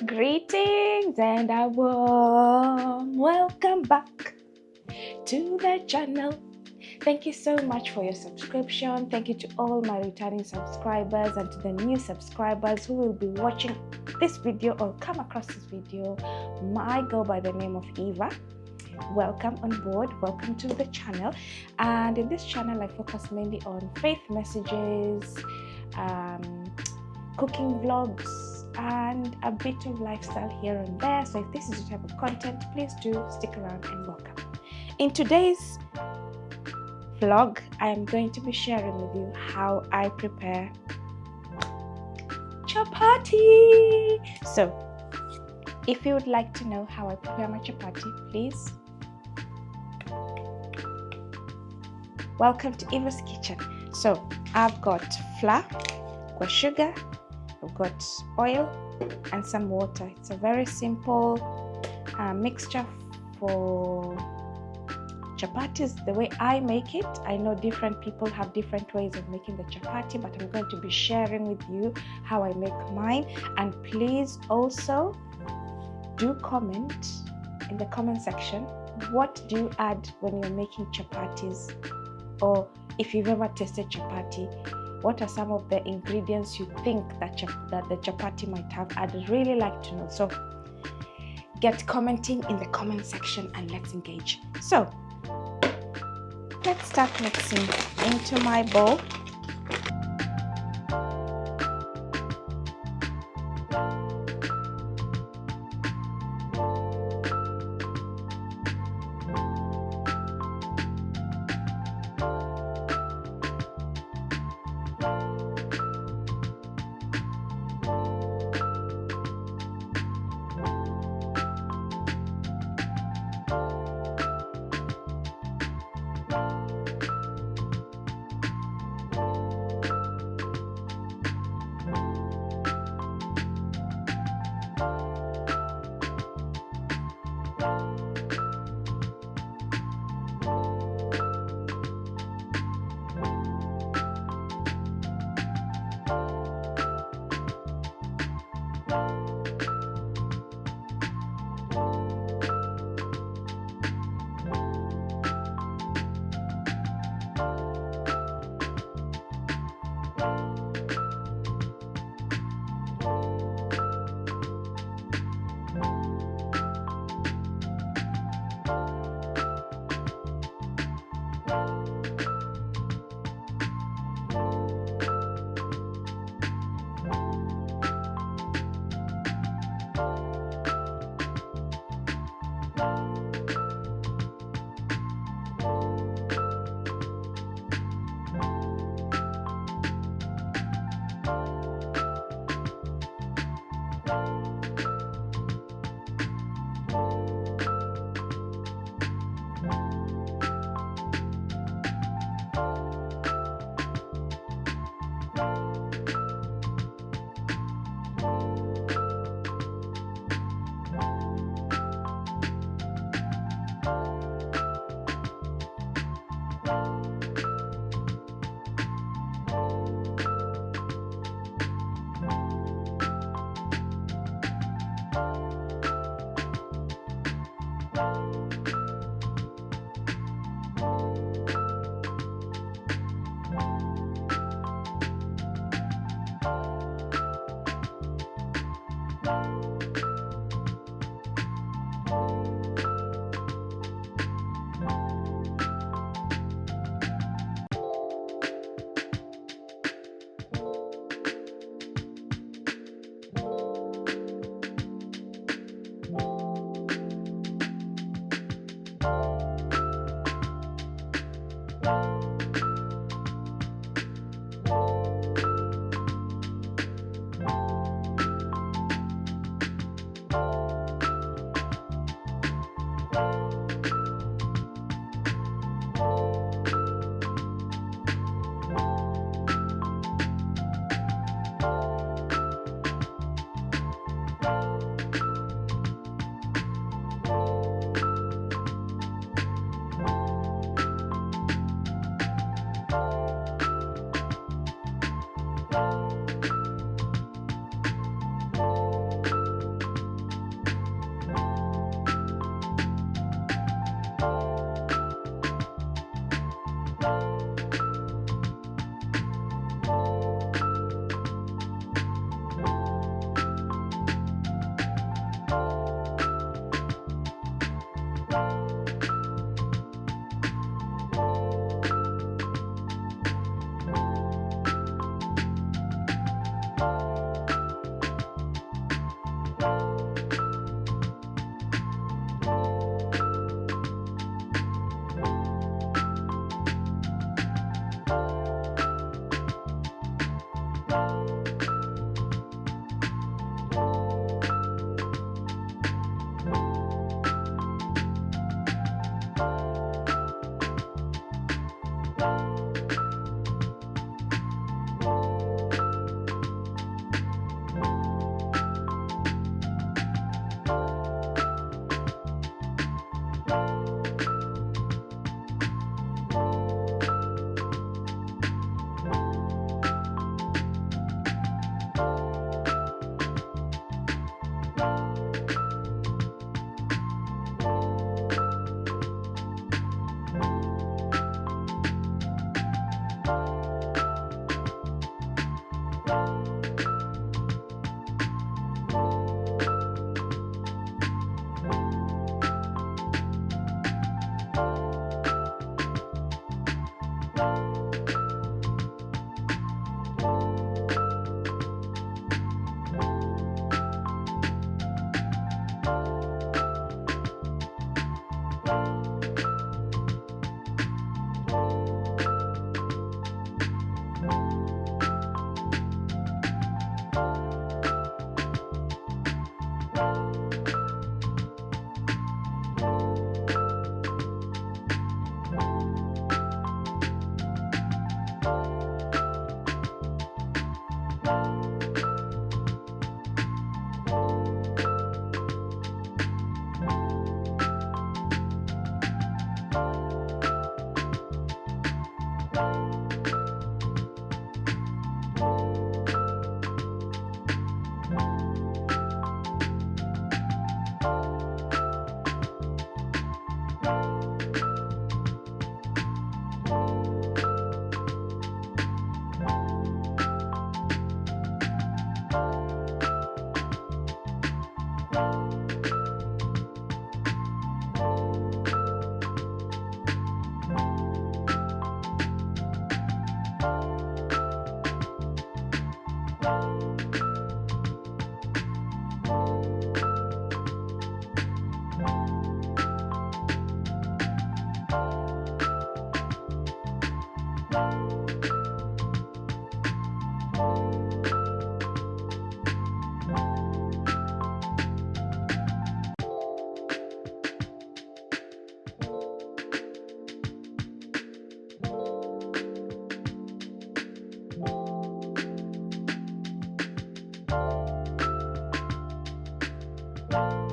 Greetings and a warm welcome back to the channel. Thank you so much for your subscription. Thank you to all my returning subscribers and to the new subscribers who will be watching this video or come across this video. I go by the name of Eva. Welcome on board, welcome to the channel. And in this channel I focus mainly on faith messages, cooking vlogs, and a bit of lifestyle here and there. So if this is your type of content, please do stick around and welcome. In today's vlog, I am going to be sharing with you how I prepare chapati. So if you would like to know how I prepare my chapati, please welcome to Eva's kitchen. So I've got flour, I've got sugar, I've got oil and some water. It's a very simple mixture for chapatis. The way I make it, I know different people have different ways of making the chapati, but I'm going to be sharing with you how I make mine. And please also do comment in the comment section, what do you add when you're making chapatis? Or if you've ever tasted chapati, what are some of the ingredients you think that the chapati might have? I'd really like to know. So get commenting in the comment section and let's engage. So let's start mixing into my bowl. Bye.